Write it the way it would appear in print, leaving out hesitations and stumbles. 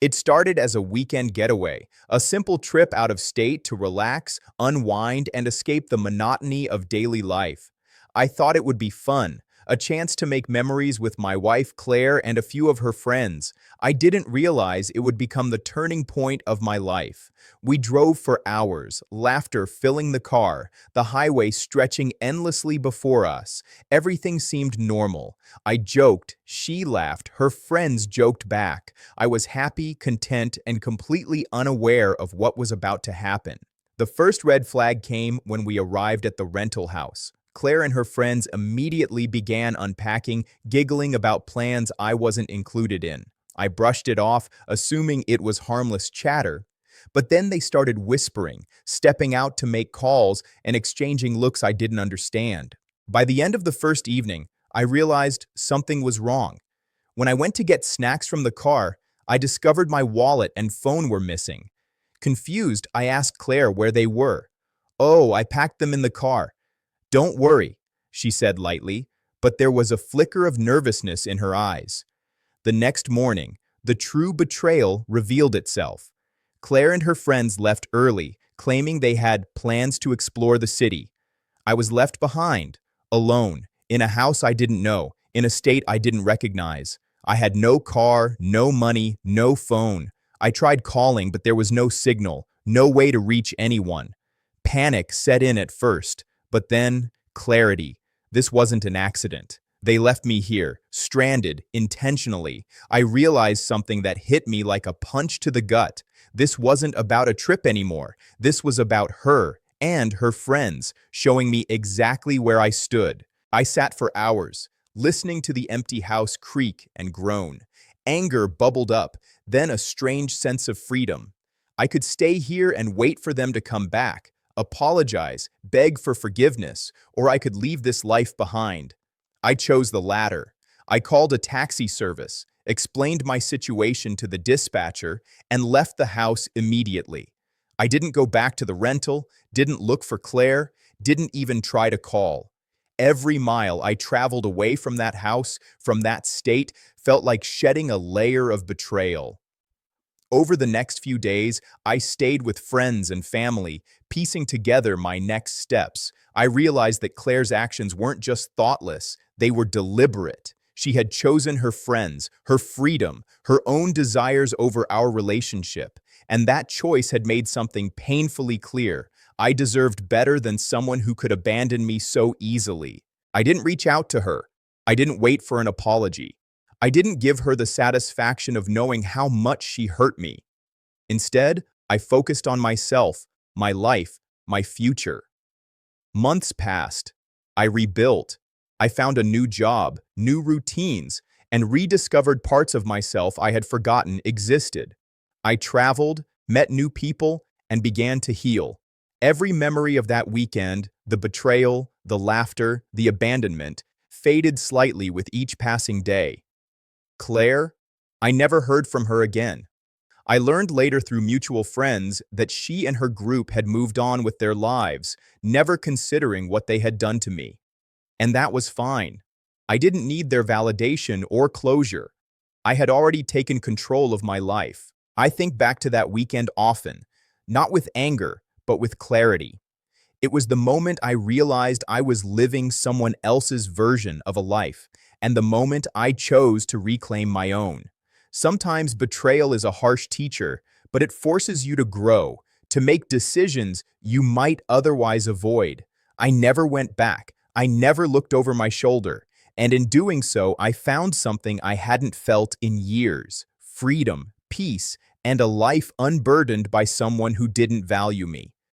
It started as a weekend getaway, a simple trip out of state to relax, unwind, and escape the monotony of daily life. I thought it would be fun, a chance to make memories with my wife Claire and a few of her friends. I didn't realize it would become the turning point of my life. We drove for hours, laughter filling the car, the highway stretching endlessly before us. Everything seemed normal. I joked, she laughed, her friends joked back. I was happy, content, and completely unaware of what was about to happen. The first red flag came when we arrived at the rental house. Claire and her friends immediately began unpacking, giggling about plans I wasn't included in. I brushed it off, assuming it was harmless chatter. But then they started whispering, stepping out to make calls, and exchanging looks I didn't understand. By the end of the first evening, I realized something was wrong. When I went to get snacks from the car, I discovered my wallet and phone were missing. Confused, I asked Claire where they were. "Oh, I packed them in the car." "Don't worry," she said lightly, but there was a flicker of nervousness in her eyes. The next morning, the true betrayal revealed itself. Claire and her friends left early, claiming they had plans to explore the city. I was left behind, alone, in a house I didn't know, in a state I didn't recognize. I had no car, no money, no phone. I tried calling, but there was no signal, no way to reach anyone. Panic set in at first, but then clarity. This wasn't an accident. They left me here, stranded, intentionally. I realized something that hit me like a punch to the gut. This wasn't about a trip anymore. This was about her and her friends, showing me exactly where I stood. I sat for hours, listening to the empty house creak and groan. Anger bubbled up, then a strange sense of freedom. I could stay here and wait for them to come back, apologize, beg for forgiveness, or I could leave this life behind. I chose the latter. I called a taxi service, explained my situation to the dispatcher, and left the house immediately. I didn't go back to the rental, didn't look for Claire, didn't even try to call. Every mile I traveled away from that house, from that state, felt like shedding a layer of betrayal. Over the next few days, I stayed with friends and family, piecing together my next steps. I realized that Claire's actions weren't just thoughtless, they were deliberate. She had chosen her friends, her freedom, her own desires over our relationship. And that choice had made something painfully clear. I deserved better than someone who could abandon me so easily. I didn't reach out to her. I didn't wait for an apology. I didn't give her the satisfaction of knowing how much she hurt me. Instead, I focused on myself, my life, my future. Months passed. I rebuilt. I found a new job, new routines, and rediscovered parts of myself I had forgotten existed. I traveled, met new people, and began to heal. Every memory of that weekend, the betrayal, the laughter, the abandonment, faded slightly with each passing day. Claire? I never heard from her again. I learned later through mutual friends that she and her group had moved on with their lives, never considering what they had done to me. And that was fine. I didn't need their validation or closure. I had already taken control of my life. I think back to that weekend often, not with anger, but with clarity. It was the moment I realized I was living someone else's version of a life, and the moment I chose to reclaim my own. Sometimes betrayal is a harsh teacher, but it forces you to grow, to make decisions you might otherwise avoid. I never went back. I never looked over my shoulder. And in doing so, I found something I hadn't felt in years: freedom, peace, and a life unburdened by someone who didn't value me.